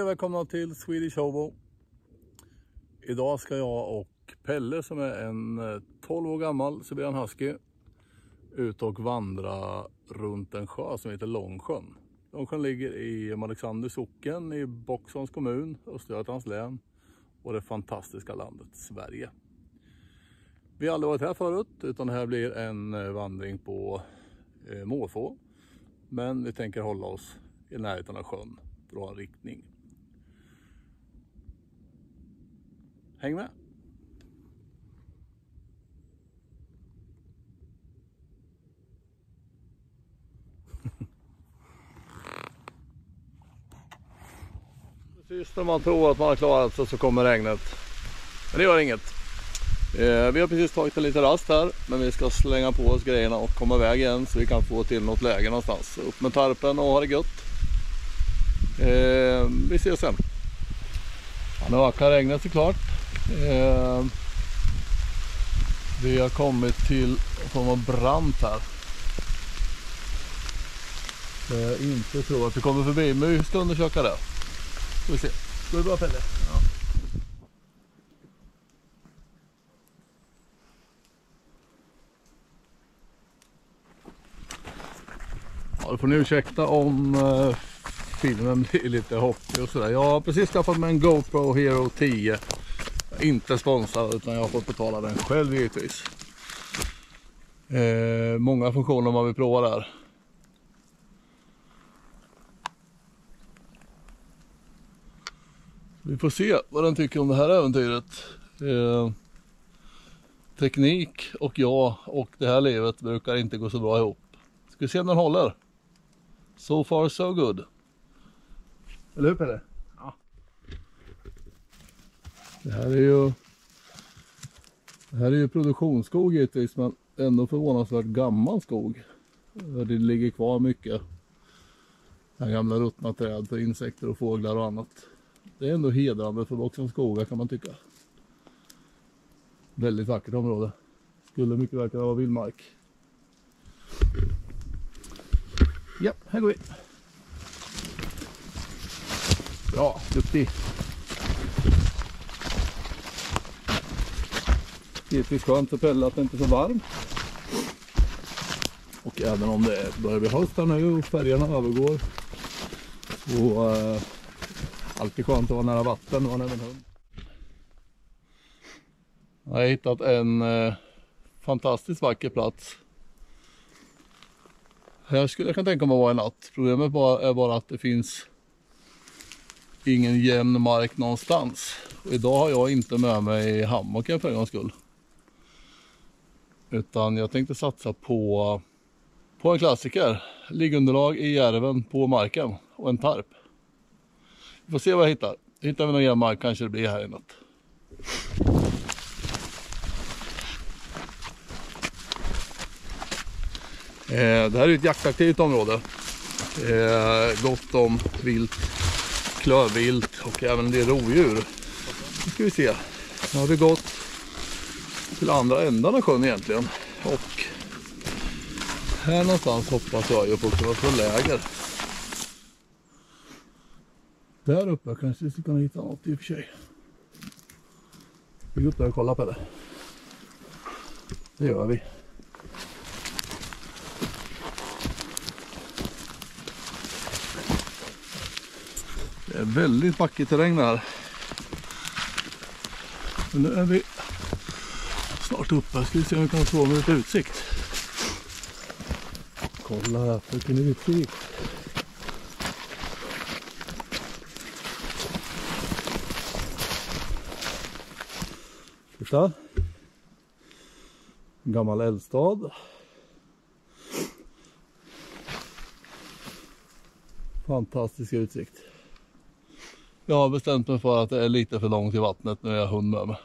Hej och välkomna till Swedish Hobo. Idag ska jag och Pelle som är en 12 år gammal Siberian Husky ut och vandra runt en sjö som heter Långsjön. Långsjön ligger i Alexander socken i Boxholms kommun, Östergötlands län och det fantastiska landet Sverige. Vi har aldrig varit här förut utan det här blir en vandring på måfå. Men vi tänker hålla oss i närheten av sjön för att ha en riktning. Häng med! Precis när man tror att man har klarat sig så kommer regnet. Men det gör inget. Vi har precis tagit en liten rast här, men vi ska slänga på oss grejerna och komma iväg igen så vi kan få till något läge någonstans. Upp med tarpen och ha det gött. Vi ses sen. Nu ökar regnet såklart. Vi har kommit till en form av brant här. Jag inte tror att vi kommer förbi, men vi ska undersöka det. Ska vi se. Går det bra, Pelle? Ja. Ja, du får nu ursäkta om filmen blir lite hoppig och sådär. Jag har precis skaffat mig en GoPro Hero 10. Jag är inte sponsrad utan jag har fått betala den själv givetvis. Många funktioner man vill prova där. Vi får se vad den tycker om det här äventyret. Teknik och jag och det här livet brukar inte gå så bra ihop. Ska vi se om den håller. So far so good. Eller hur, Pelle? Ja. Det här är ju produktionsskog givetvis, men ändå förvånansvärt gammal skog. Det ligger kvar mycket. Här gamla ruttna träd för insekter och fåglar och annat. Det är ändå hedrande för Boxholms skogar kan man tycka. Väldigt vackert område. Skulle mycket verka vara vildmark. Ja, här går vi. Bra, duktig. Givetvis skönt för Pelle att det inte är så varmt. Och även om det börjar bli höst här nu och färgerna övergår. Så alltid skönt att vara nära vatten och även hund. Jag har hittat en fantastiskt vacker plats. Jag kan tänka mig att vara en natt. Problemet är bara att det finns ingen jämn mark någonstans. Och idag har jag inte med mig hammocken för en gångs skull. Utan jag tänkte satsa på en klassiker. Liggunderlag i järven på marken och en tarp. Vi får se vad jag hittar. Hittar vi någon jämn mark kanske det blir här i natt. Det här är ett jaktaktivt område. Gott om vilt, klövvilt och även en del rovdjur. Nu ska vi se. Nu har vi gått till andra ändan av sjön egentligen. Och här någonstans hoppas jag ju på att kunna få läger. Där uppe kanske vi ska kunna hitta något i och för sig. Vi går upp där och kollar på det. Det gör vi. Det är väldigt vacker terräng här. Men nu är vi snart uppe. Ska vi se om vi kan få med lite utsikt. Kolla här, vilken utsikt. Titta. Gammal eldstad. Fantastisk utsikt. Jag har bestämt mig för att det är lite för långt till vattnet när jag har hund med mig.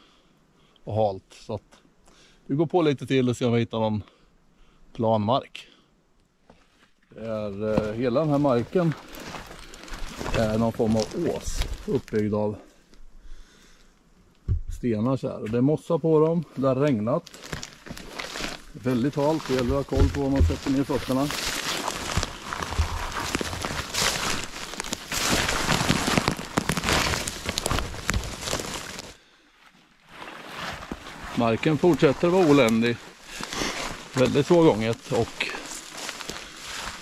Och halt. Så att vi går på lite till och ser om vi hittar någon planmark. Hela den här marken är någon form av ås. Uppbyggd av stenar så här. Det är mossa på dem. Det har regnat. Väldigt halt. Det gäller att ha koll på vad man sätter ner fötterna. Marken fortsätter vara oländig. Väldigt svårgånget och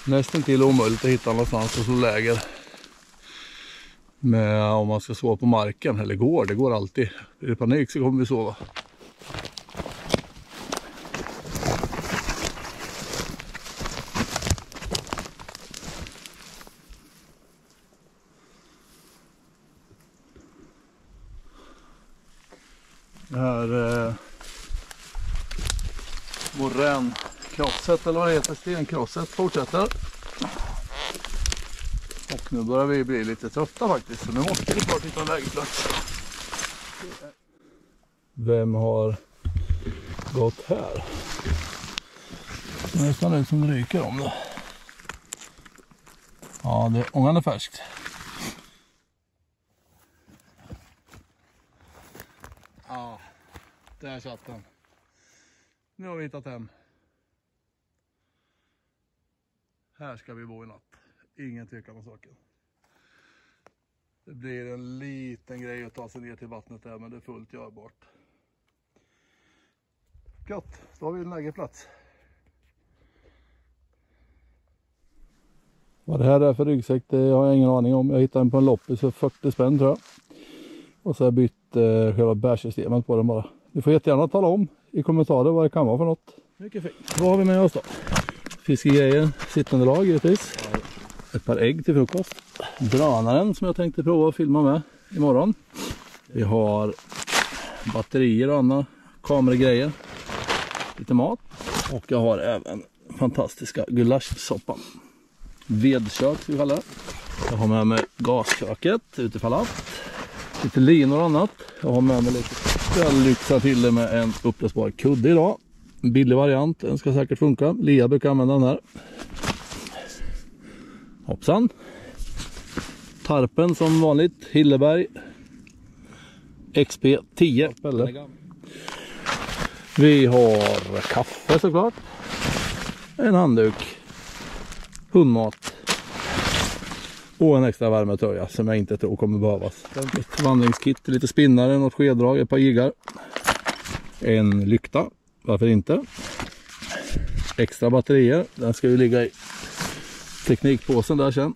nästan till omöjligt att hitta någonstans och slå läger. Men om man ska sova på marken, eller det går alltid. Är det panik så kommer vi sova. Det här moränkrosset eller vad det heter, stenkrosset fortsätter. Och nu börjar vi bli lite trötta faktiskt, så nu måste vi snart hitta en lägerplats. Vem har gått här? Det är nästan ut som det ryker om det. Ja, ångan är färskt. Ja, där satt den. Nu har vi hittat hem. Här ska vi bo i natt. Ingen tvekan om saken. Det blir en liten grej att ta sig ner till vattnet där, men det är fullt görbart. Gott, då har vi en lägerplats. Vad det här är för ryggsäck, det har jag ingen aning om. Jag hittade den på en loppis för 40 spänn tror jag. Och så har jag bytt själva bärsystemet på den bara. Ni får jättegärna tala om i kommentarer vad det kan vara för något. Mycket fint. Vad har vi med oss då? Fiskegrejer, sittande lag givetvis. Ett par ägg till frukost. Drönaren som jag tänkte prova att filma med imorgon. Vi har batterier och andra kameragrejer. Lite mat. Och jag har även fantastiska gulaschsoppan. Vedkök ska vi kalla det. Jag har med mig gasköket utifall allt. Lite linor och annat. Jag har med mig lite. Jag lyxar till det med en upplösbar kudde idag. En billig variant, den ska säkert funka. Lia brukar använda den här. Hoppsan. Tarpen som vanligt, Hilleberg XP10. Vi har kaffe såklart. En handduk. Hundmat. Och en extra värmetröja som jag inte tror kommer behövas. Ett vandringskit, lite spinnare, något skeddrag, ett par jiggar. En lykta, varför inte? Extra batterier, den ska ju ligga i teknikpåsen där sen.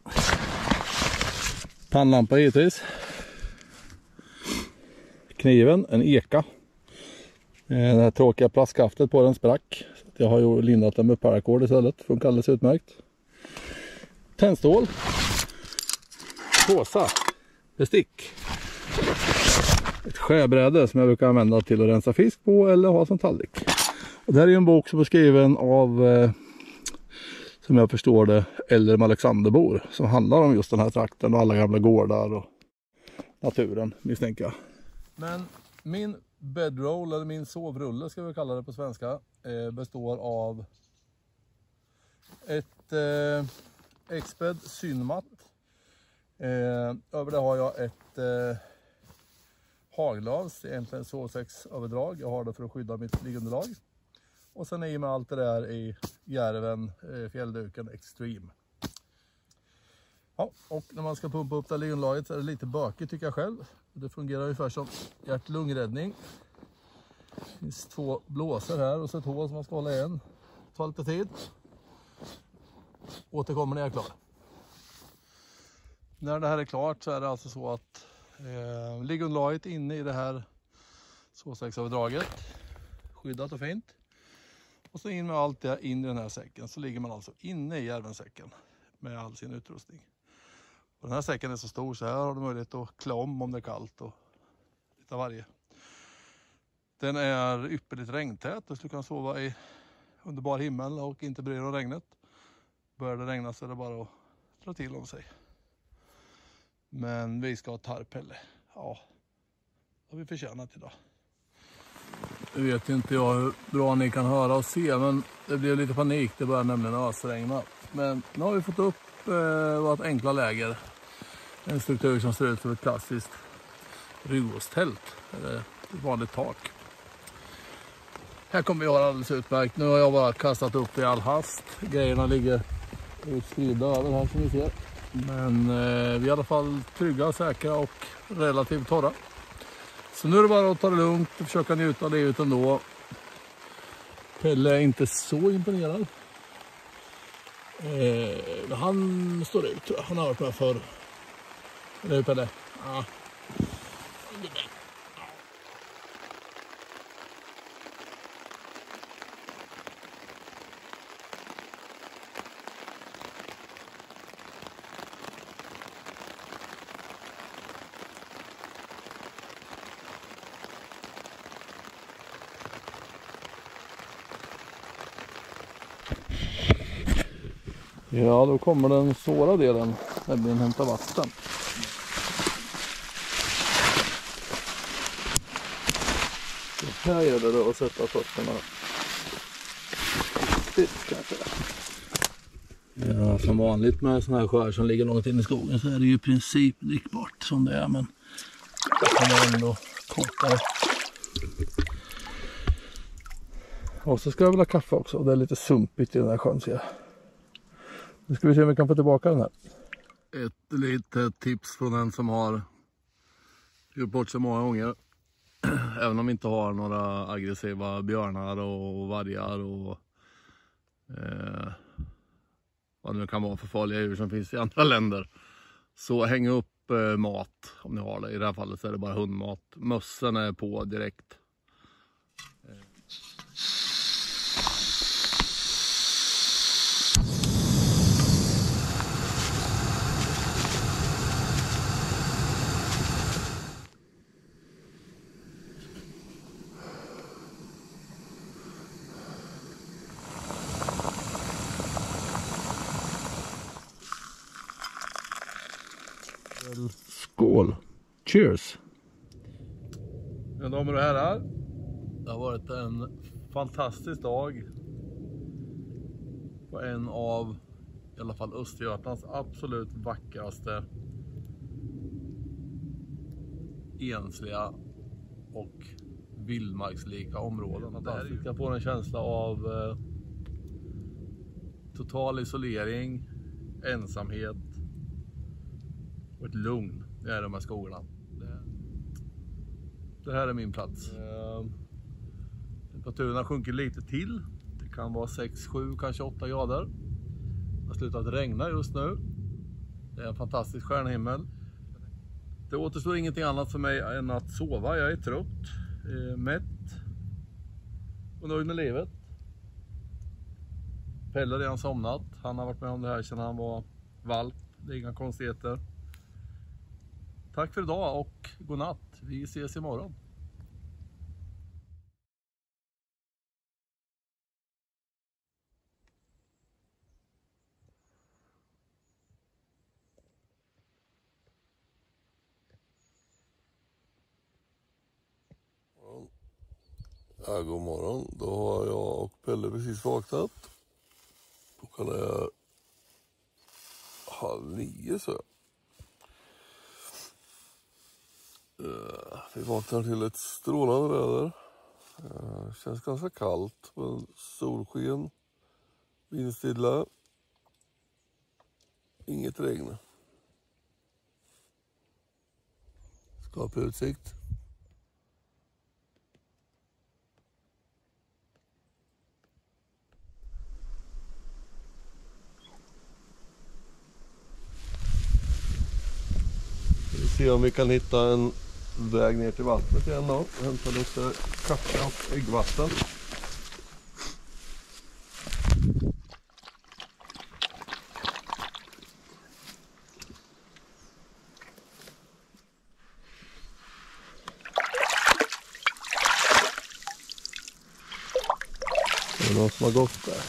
Pannlampa givetvis. Kniven, en eka. Det här tråkiga plastskaftet på den sprack. Jag har ju lindat den med paracord istället, funkar alldeles utmärkt. Tändstål. Påsa. Bestick. Ett skärbräde som jag brukar använda till att rensa fisk på eller ha som tallrik. Och det här är en bok som är skriven av, som jag förstår det, äldre Alexanderbor. Som handlar om just den här trakten och alla gamla gårdar och naturen, misstänker jag. Men min bedroll, eller min sovrulle ska vi kalla det på svenska, består av ett Exped Synmat. Över det har jag ett haglavs, egentligen sovsäcksöverdrag. Jag har det för att skydda mitt liggunderlag. Och sen i med allt det där i Järven fjällduken Extreme. Ja, och när man ska pumpa upp det liggunderlaget så är det lite bökigt tycker jag själv. Det fungerar ungefär som hjärt-lungräddning. Det finns 2 blåsor här och så ett hål som man ska hålla igen. Det tar lite tid. Återkommer när jag är klar. När det här är klart så är det alltså så att liggunderlaget inne i det här sovsäcksöverdraget. Skyddat och fint. Och så in med allt det in i den här säcken. Så ligger man alltså inne i järvensäcken med all sin utrustning. Och den här säcken är så stor så här har du möjlighet att klä om det är kallt och lite av varje. Den är ypperligt regntät så du kan sova i underbar himmel och inte bry dig om regnet. Börjar det regna så är det bara att dra till om sig. Men vi ska ha tarpelle. Ja, det har vi förtjänat idag. Nu vet inte jag hur bra ni kan höra och se, men det blev lite panik. Det började nämligen ösregna. Men nu har vi fått upp vårt enkla läger. En struktur som ser ut som ett klassiskt ryggåstält. Eller ett vanligt tak. Här kommer vi ha alldeles utmärkt. Nu har jag bara kastat upp i all hast. Grejerna ligger utspridda över här som ni ser. Men vi är i alla fall trygga, säkra och relativt torra. Så nu är det bara att ta det lugnt och försöka njuta av livet ändå. Pelle är inte så imponerad. Han står ut, tror jag. Han har varit med förr. Eller hur, Pelle? Ja. Ja, då kommer den svåra delen, nämligen hämta vatten. Så här gäller det att sätta fötterna stift, kanske. Ja, som vanligt med sådana här skär som ligger långt in i skogen så är det ju i princip drickbart som det är, men jag kommer ändå koka det. Och så ska jag väl ha kaffe också, och det är lite sumpigt i den här sjön, ser jag. Nu ska vi se om vi kan få tillbaka den här. Ett litet tips från den som har gjort bort så många gånger. Även om vi inte har några aggressiva björnar och vargar och vad det nu kan vara för farliga djur som finns i andra länder. Så häng upp mat om ni har det. I det här fallet så är det bara hundmat. Mössen är på direkt. Skål! Cheers! Mina damer och herrar, det har varit en fantastisk dag på en av i alla fall Östergötlands absolut vackraste ensliga och vildmarkslika områden. Fantastiskt. Jag får en känsla av total isolering, ensamhet och ett lugn i de här skogarna. Det här är min plats. Temperaturen har sjunkit lite till. Det kan vara 6, 7, kanske 8 grader. Det har slutat regna just nu. Det är en fantastisk stjärnhimmel. Det återstår ingenting annat för mig än att sova. Jag är trött, mätt och nöjd med livet. Pelle har redan somnat. Han har varit med om det här sedan han var valp. Det är inga konstigheter. Tack för idag och god natt. Vi ses imorgon. Ja, god morgon. Då har jag och Pelle precis vaknat. Klockan är 8:30 så. Vi vaknar till ett strålande väder. Känns ganska kallt, men solsken, vindstilla, inget regn. Skaplig utsikt. Vi ser om vi kan hitta en väg ner till vattnet igen då. Hämta lite kaffe och äggvatten. Det är någon som har gått där.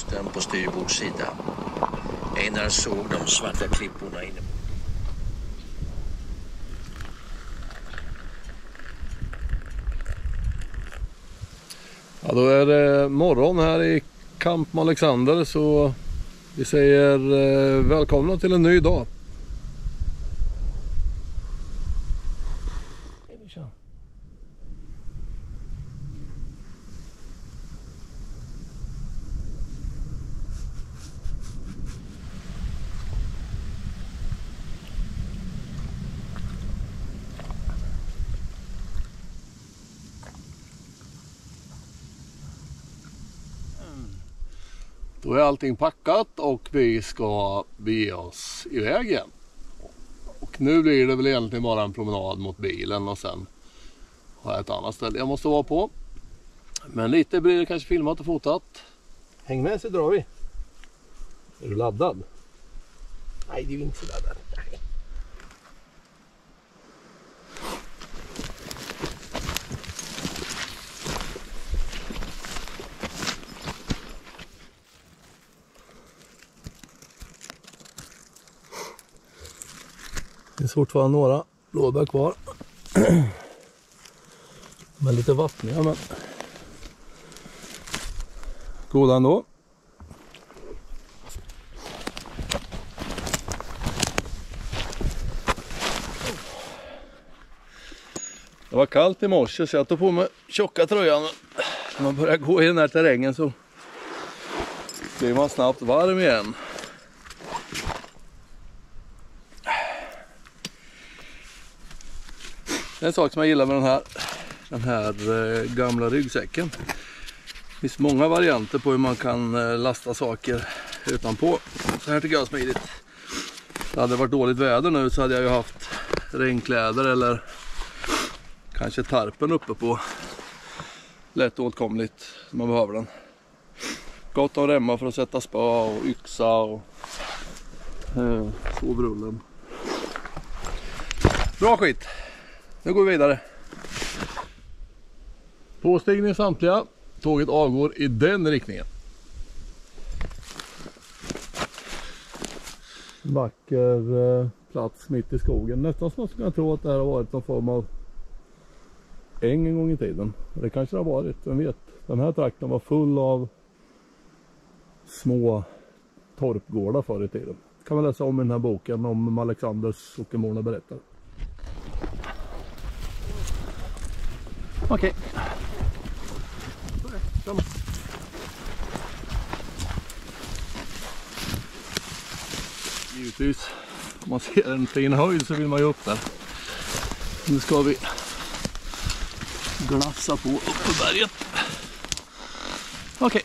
luften på styrbords sida. Einar såg de svarta klipporna inne. Ja, då är det morgon här i Camp Alexander, så vi säger välkomna till en ny dag. Då är allting packat och vi ska bege oss iväg igen. Och nu blir det väl egentligen bara en promenad mot bilen och sen har jag ett annat ställe jag måste vara på. Men lite blir det kanske filmat och fotat. Häng med så drar vi. Är du laddad? Nej, det är ju inte så laddad. Nej. Det finns fortfarande några blåbär kvar. Men lite vattniga, men goda ändå. Det var kallt i morse så jag tog på mig tjocka tröjan. När man börjar gå i den här terrängen så blir man snabbt varm igen. En sak som jag gillar med den här gamla ryggsäcken. Det finns många varianter på hur man kan lasta saker utanpå. Så här tycker jag är smidigt. Det hade varit dåligt väder nu så hade jag ju haft regnkläder eller kanske tarpen uppe på. Lätt åtkomligt när man behöver den. Gott att remma för att sätta spa och yxa och sovrullen. Bra skit! Nu går vi vidare. Påstigning samtliga. Tåget avgår i den riktningen. Vacker plats mitt i skogen. Nästan som man skulle tro att det här har varit någon form av äng en gång i tiden. Det kanske det har varit, vem vet. Den här trakten var full av små torpgårdar förr i tiden. Kan man läsa om i den här boken om Alexanders sockermorna berättar. Okej. Givetvis, om man ser en fin höjd så vill man ju upp där. Nu ska vi glassa på upp på berget. Okej.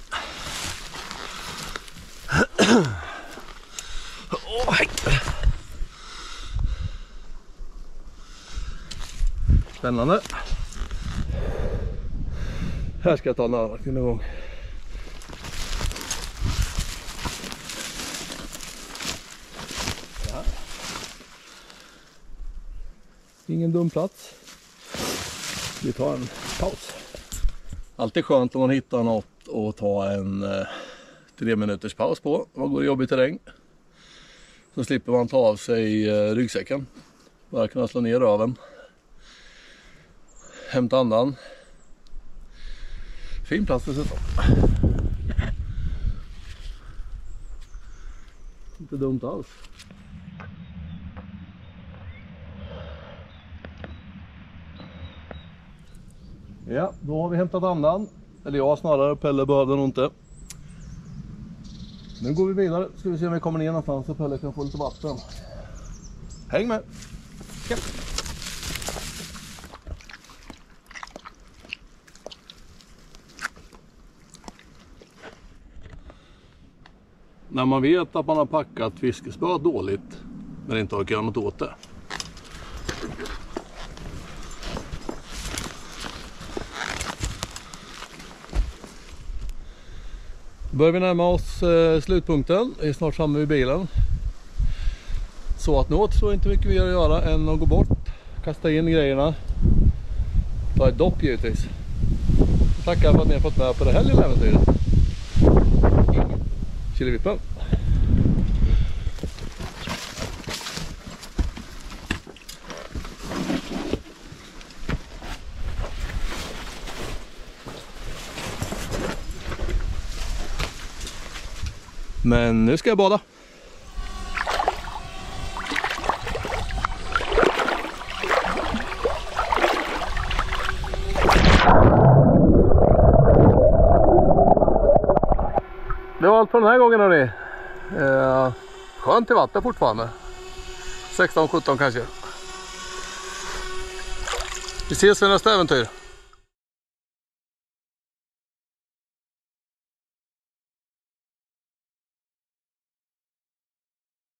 Spännande. Här ska jag ta en avverkning en gång. Ja. Ingen dum plats. Vi tar en paus. Alltid skönt om man hittar något och ta en 3 minuters paus på. Man går i jobbig terräng. Så slipper man ta av sig ryggsäcken. Bara kunna slå ner röven. Hämta andan. Fin plats dessutom. Inte dumt alls. Ja, då har vi hämtat andan. Eller jag snarare, Pelle behövde nog inte. Nu går vi vidare. Ska vi se om vi kommer ner någonstans så Pelle kan få lite vatten. Häng med! Ja. När man vet att man har packat fiskespö dåligt men inte orkar göra något åt det. Börjar vi närma oss slutpunkten. Vi är snart framme vid bilen. Så att nu återstår inte mycket mer att göra än att gå bort, kasta in grejerna, ta ett dopp givetvis. Tackar för att ni har fått med på det här lilla äventyret. Killevippen. Men nu ska jag bada. Det var allt för den här gången, hörni. Skönt i vatten fortfarande. 16-17 kanske. Vi ses i nästa äventyr.